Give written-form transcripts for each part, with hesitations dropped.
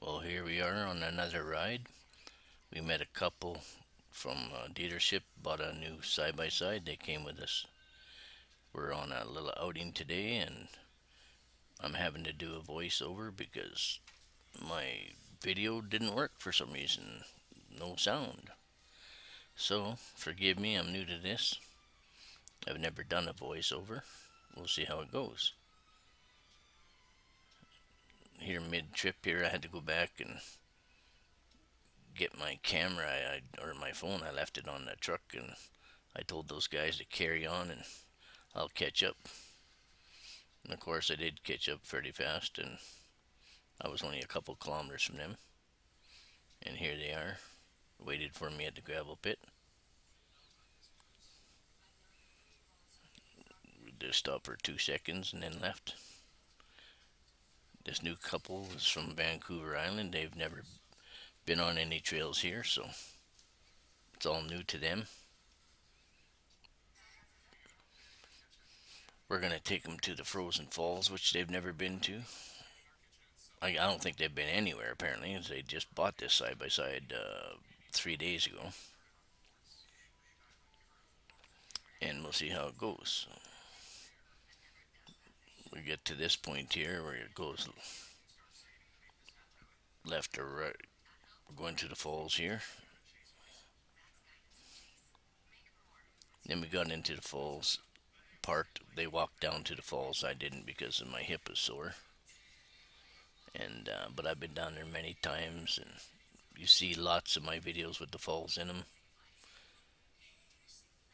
Well, here we are on another ride. We met a couple from a dealership, bought a new side by side. They came with us. We're on a little outing today, and I'm having to do a voiceover because my video didn't work for some reason. No sound. So, forgive me, I'm new to this. I've never done a voiceover. We'll see how it goes. Here, mid trip, here, I had to go back and get my camera or my phone. I left it on the truck, and I told those guys to carry on, and I'll catch up. And of course, I did catch up fairly fast, and I was only a couple kilometers from them. And here they are, waited for me at the gravel pit. We just stopped for 2 seconds and then left. This new couple is from Vancouver Island. They've never been on any trails here, so it's all new to them. We're gonna take them to the Frozen Falls, which they've never been to. I don't think they've been anywhere apparently, as they just bought this side by side 3 days ago, and we'll see how it goes. We get to this point here where it goes left or right. We're going to the falls here. Then we got into the falls part. They walked down to the falls. I didn't because of my hip is sore. And but I've been down there many times, and you see lots of my videos with the falls in them.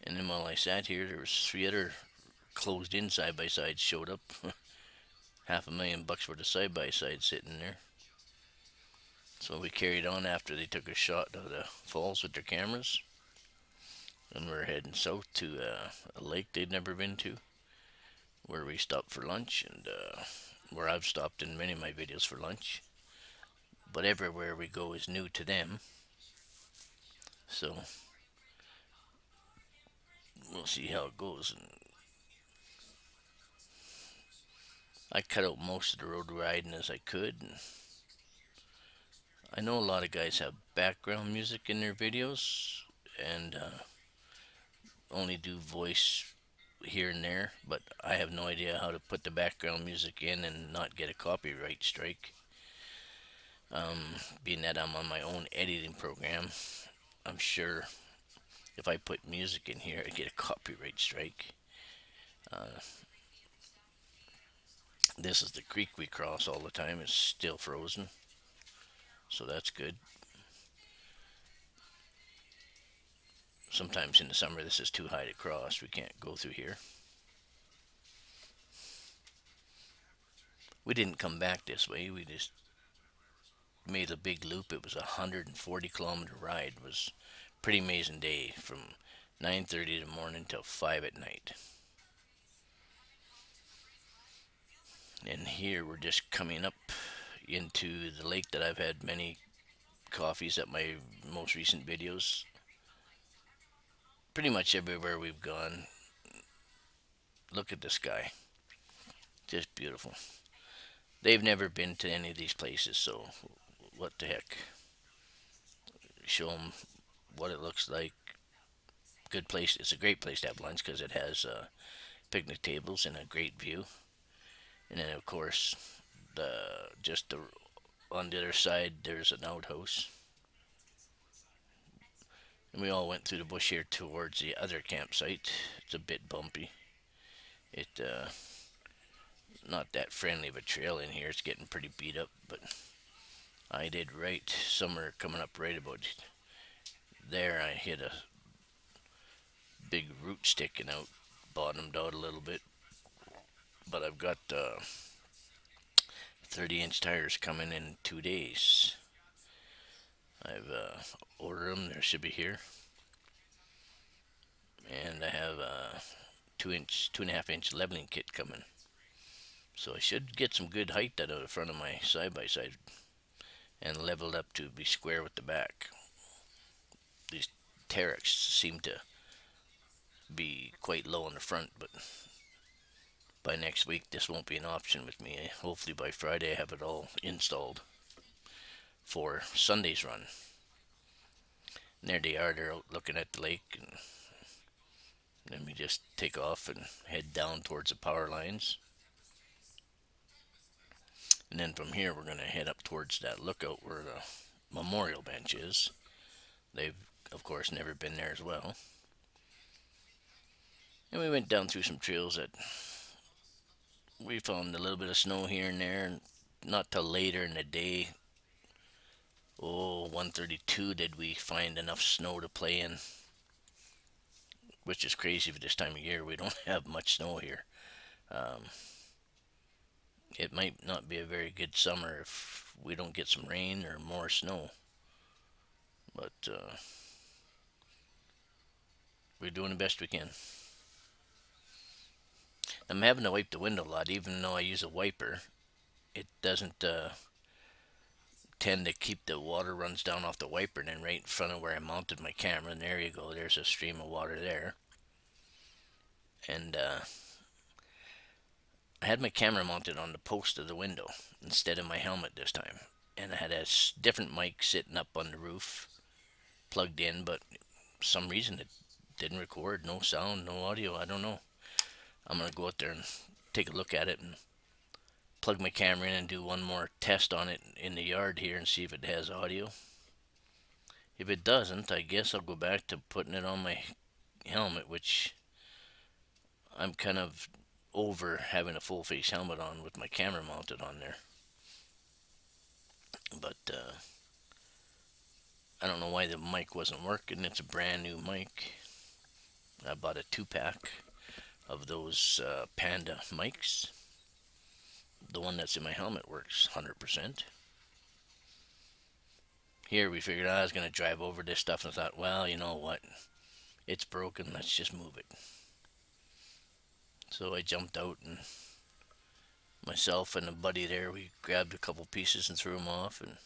And then while I sat here, there was three other closed-in side by sides showed up. $500,000 worth of side by sides sitting there. So we carried on after they took a shot of the falls with their cameras, and we're heading south to a lake they'd never been to, where we stopped for lunch, and where I've stopped in many of my videos for lunch. But everywhere we go is new to them, so we'll see how it goes. And I cut out most of the road riding as I could, and I know a lot of guys have background music in their videos and only do voice here and there, but I have no idea how to put the background music in and not get a copyright strike. Being that I'm on my own editing program, I'm sure if I put music in here, I'd get a copyright strike. This is the creek we cross all the time. It's still frozen, so that's good. Sometimes in the summer, this is too high to cross. We can't go through here. We didn't come back this way. We just made a big loop. It was a 140-kilometer ride. It was a pretty amazing day from 9:30 in the morning till 5 at night. And here we're just coming up into the lake that I've had many coffees at my most recent videos. Pretty much everywhere we've gone. Look at the sky. Just beautiful. They've never been to any of these places, so what the heck? Show them what it looks like. Good place. It's a great place to have lunch because it has picnic tables and a great view. And then of course, on the other side there's an outhouse. And we all went through the bush here towards the other campsite. It's a bit bumpy. It not that friendly of a trail in here. It's getting pretty beat up, but I did right. Summer coming up right about there. I hit a big root sticking out, bottomed out a little bit. But I've got 30-inch tires coming in 2 days. I've ordered them. They should be here. And I have a 2.5 inch leveling kit coming. So I should get some good height out of the front of my side by side and leveled up to be square with the back. These Terex seem to be quite low on the front, but by next week this won't be an option with me. Hopefully by Friday I have it all installed. for Sunday's run. And there they are, they're out looking at the lake, and then we just take off and head down towards the power lines. And then from here, we're going to head up towards that lookout where the memorial bench is. They've, of course, never been there as well. And we went down through some trails that we found a little bit of snow here and there. And not till later in the day, 1:32, did we find enough snow to play in, which is crazy for this time of year. We don't have much snow here. Um, it might not be a very good summer if we don't get some rain or more snow. But we're doing the best we can. I'm having to wipe the window a lot, even though I use a wiper. It doesn't tend to keep the water runs down off the wiper, and then right in front of where I mounted my camera, and there you go. There's a stream of water there. And I had my camera mounted on the post of the window instead of my helmet this time. And I had a different mic sitting up on the roof, plugged in, but for some reason it didn't record. No sound, no audio. I don't know. I'm going to go out there and take a look at it and plug my camera in and do one more test on it in the yard here and see if it has audio. If it doesn't, I guess I'll go back to putting it on my helmet, which I'm kind of over having a full face helmet on with my camera mounted on there. But I don't know why the mic wasn't working. It's a brand new mic. I bought a 2-pack of those Panda mics. The one that's in my helmet works 100%. Here we figured I was going to drive over this stuff, and I thought, well, you know what? It's broken. Let's just move it. So I jumped out, and myself and a buddy there, we grabbed a couple pieces and threw them off, and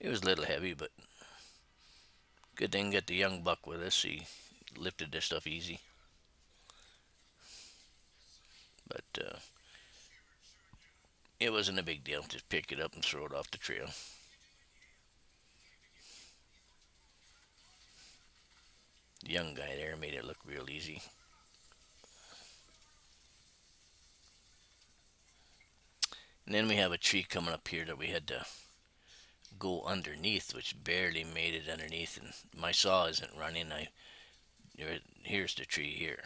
it was a little heavy, but good thing got the young buck with us. He lifted this stuff easy. But it wasn't a big deal. Just pick it up and throw it off the trail. The young guy there made it look real easy. And then we have a tree coming up here that we had to go underneath, which barely made it underneath. And my saw isn't running. Here's the tree here.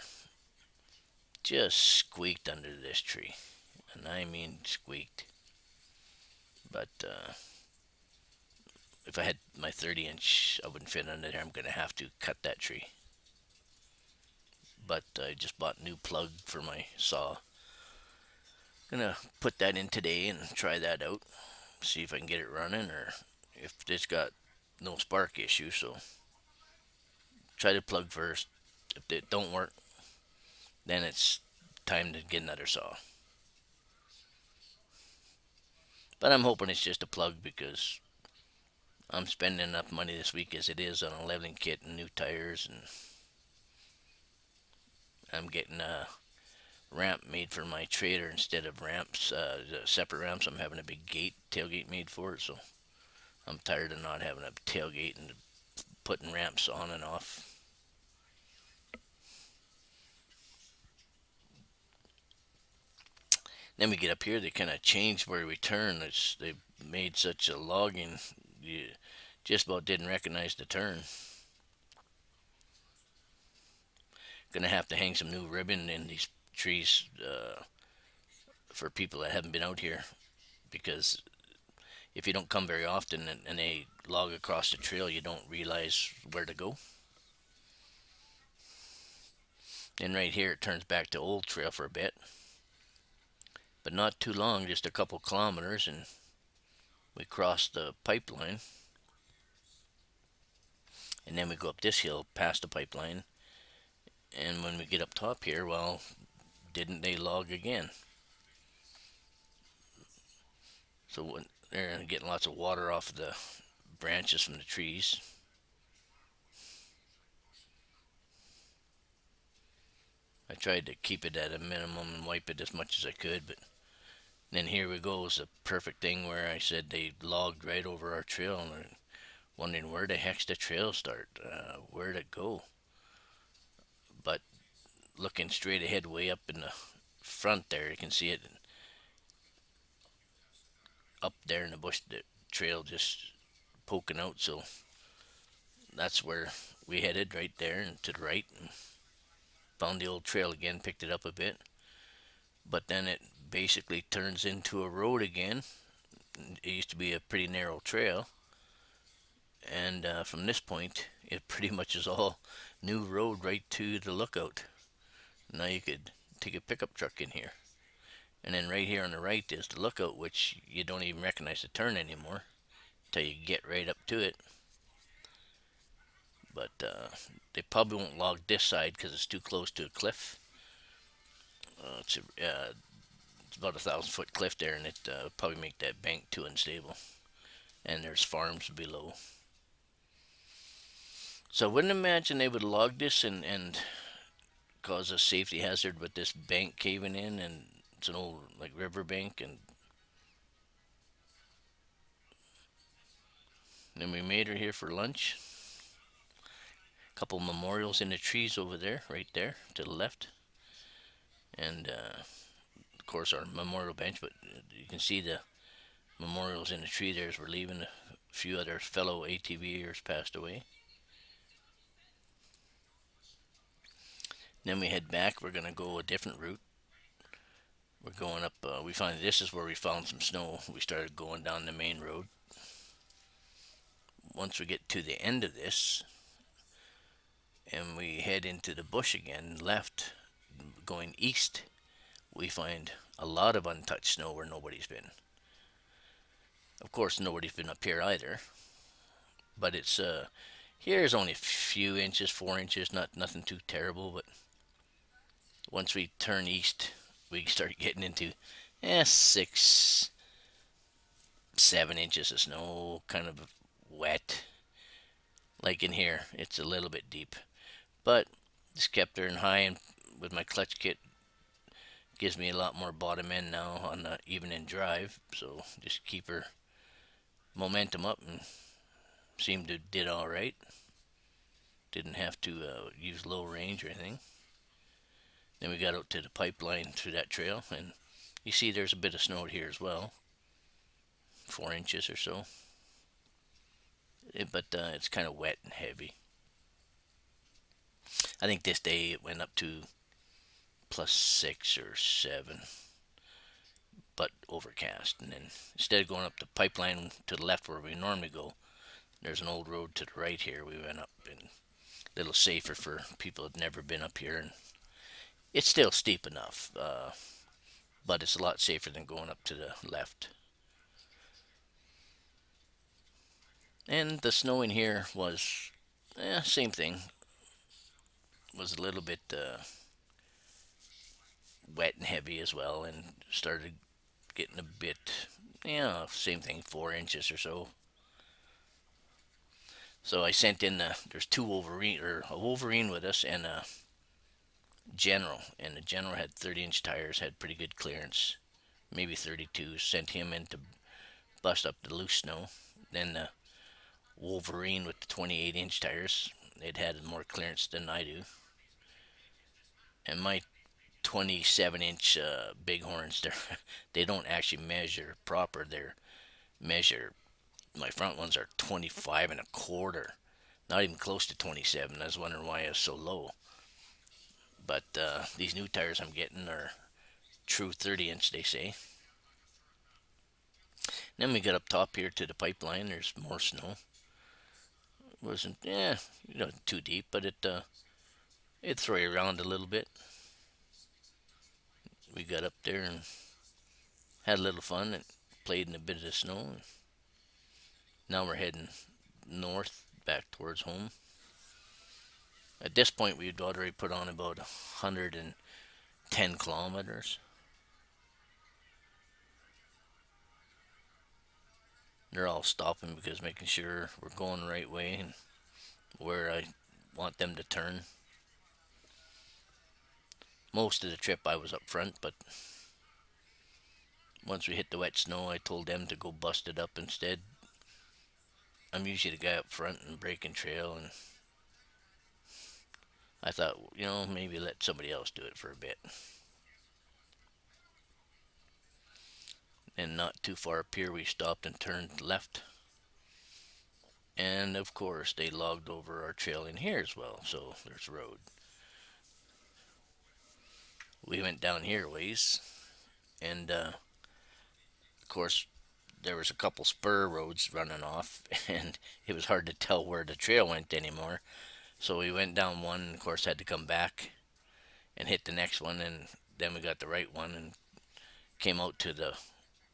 Just squeaked under this tree, and I mean squeaked. But if I had my 30-inch, I wouldn't fit under there. I'm going to have to cut that tree. But I just bought a new plug for my saw. Gonna put that in today and try that out. See if I can get it running, or if it's got no spark issue. So try the plug first. If it don't work, then it's time to get another saw. But I'm hoping it's just a plug, because I'm spending enough money this week as it is on a leveling kit and new tires, and I'm getting a ramp made for my trailer instead of ramps, separate ramps. I'm having a big tailgate made for it, so I'm tired of not having a tailgate and putting ramps on and off. Then we get up here, they kind of changed where we turn. They made such a logging, you just about didn't recognize the turn. Gonna have to hang some new ribbon in these trees for people that haven't been out here, because if you don't come very often and they log across the trail, you don't realize where to go. And right here, it turns back to old trail for a bit, but not too long, just a couple kilometers, and we cross the pipeline. And then we go up this hill past the pipeline, and when we get up top here, well, didn't they log again? So when they're getting lots of water off the branches from the trees. I tried to keep it at a minimum and wipe it as much as I could, but And then here we go is a perfect thing where I said they logged right over our trail, and I'm wondering where the heck's the trail start? Where'd it go? But looking straight ahead, way up in the front there, you can see it up there in the bush. The trail just poking out, so that's where we headed right there and to the right, and found the old trail again, picked it up a bit, but then it basically turns into a road again. It used to be a pretty narrow trail, and from this point, it pretty much is all new road right to the lookout. Now you could take a pickup truck in here, and then right here on the right is the lookout, which you don't even recognize the turn anymore till you get right up to it. But they probably won't log this side because it's too close to a cliff. It's about 1,000 foot cliff there, and it probably make that bank too unstable. And there's farms below, so I wouldn't imagine they would log this and cause a safety hazard with this bank caving in, and it's an old like river bank. And then we made her here for lunch. A couple memorials in the trees over there, right there to the left, and of course our memorial bench. But you can see the memorials in the tree there as we're leaving. A few other fellow ATVers passed away. Then we head back. We're gonna go a different route. We're going up. We find this is where we found some snow. We started going down the main road. Once we get to the end of this, and we head into the bush again, left, going east, we find a lot of untouched snow where nobody's been. Of course, nobody's been up here either, but it's here's only a few inches, 4 inches, nothing too terrible. But once we turn east, we start getting into 6, 7 inches of snow, kind of wet. Like in here, it's a little bit deep, but just kept her in high, and with my clutch kit, gives me a lot more bottom end now on the evening drive. So just keep her momentum up, and seemed to did all right. Didn't have to use low range or anything. Then we got out to the pipeline through that trail, and you see there's a bit of snow here as well, 4 inches or so. But it's kind of wet and heavy. I think this day it went up to +6 or 7, but overcast. And then instead of going up the pipeline to the left where we normally go, there's an old road to the right here. We went up, and a little safer for people that never been up here. And it's still steep enough, but it's a lot safer than going up to the left. And the snow in here was, same thing. Was a little bit wet and heavy as well, and started getting a bit, same thing, 4 inches or so. So I sent in there's two Wolverine, or a Wolverine with us, and a General, and the General had 30-inch tires, had pretty good clearance, maybe 32. Sent him in to bust up the loose snow. Then the Wolverine with the 28-inch tires, it had more clearance than I do. And my 27-inch bighorns, they don't actually measure proper. They're measure My front ones are 25 and a quarter, not even close to 27. I was wondering why I was so low. But these new tires I'm getting are true 30-inch, they say. Then we got up top here to the pipeline. There's more snow. It wasn't, too deep, but it throw you around a little bit. We got up there and had a little fun and played in a bit of the snow. Now we're heading north back towards home. At this point, we'd already put on about 110 kilometers. They're all stopping because making sure we're going the right way and where I want them to turn. Most of the trip I was up front, but once we hit the wet snow, I told them to go bust it up instead. I'm usually the guy up front and breaking trail, and I thought, maybe let somebody else do it for a bit. And not too far up here, we stopped and turned left. And of course, they logged over our trail in here as well, so there's road. We went down here a ways, and of course, there was a couple spur roads running off, and it was hard to tell where the trail went anymore. So we went down one, and of course, had to come back and hit the next one, and then we got the right one and came out to the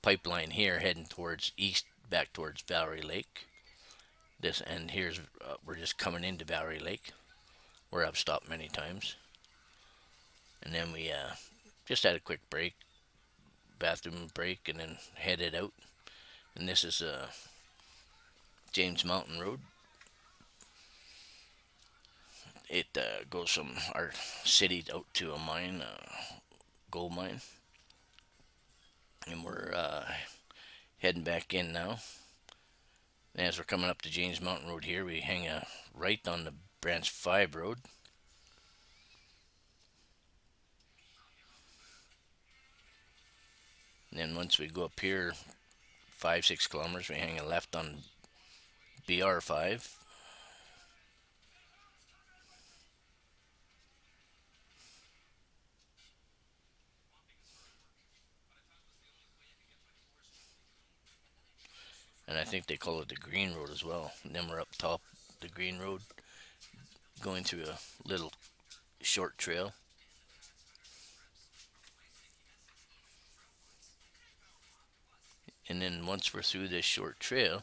pipeline here, heading towards east, back towards Valerie Lake. This and here's we're just coming into Valerie Lake, where I've stopped many times, and then we just had a quick break, bathroom break, and then headed out. And this is James Mountain Road. It goes from our city out to a mine, gold mine, and we're heading back in now. And as we're coming up to James Mountain Road here, we hang a right on the Branch 5 road. And then once we go up here 5-6 kilometers, we hang a left on BR5. And I think they call it the Green Road as well. And then we're up top the Green Road, going through a little short trail. And then once we're through this short trail,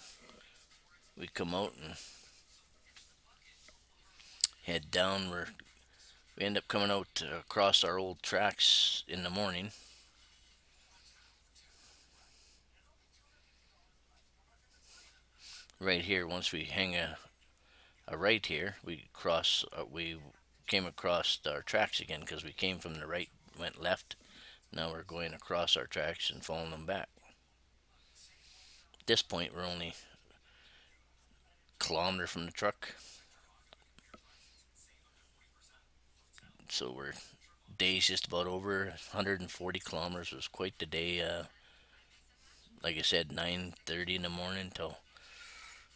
we come out and head down. We end up coming out across our old tracks in the morning. Right here, once we hang a right here, we came across our tracks again because we came from the right, went left. Now we're going across our tracks and following them back. At this point, we're only a kilometer from the truck, so we're day's just about over. 140 kilometers was quite the day. Like I said, 9:30 in the morning till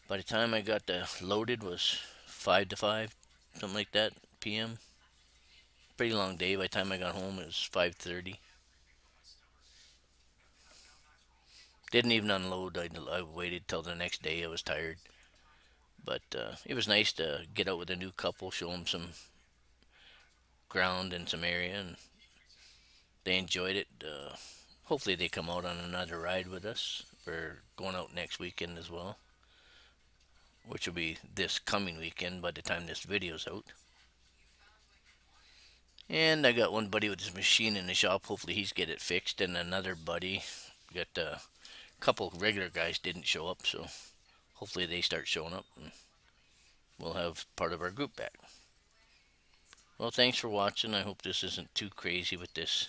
by the time I got loaded was 5 to 5, something like that p.m. Pretty long day. By the time I got home, it was 5:30. Didn't even unload. I waited till the next day. I was tired, but it was nice to get out with a new couple, show them some ground and some area, and they enjoyed it. Hopefully, they come out on another ride with us. We're going out next weekend as well, which will be this coming weekend by the time this video's out. And I got one buddy with his machine in the shop. Hopefully, he's get it fixed, and another buddy got a couple regular guys didn't show up, so hopefully they start showing up, and we'll have part of our group back. Well, thanks for watching. I hope this isn't too crazy with this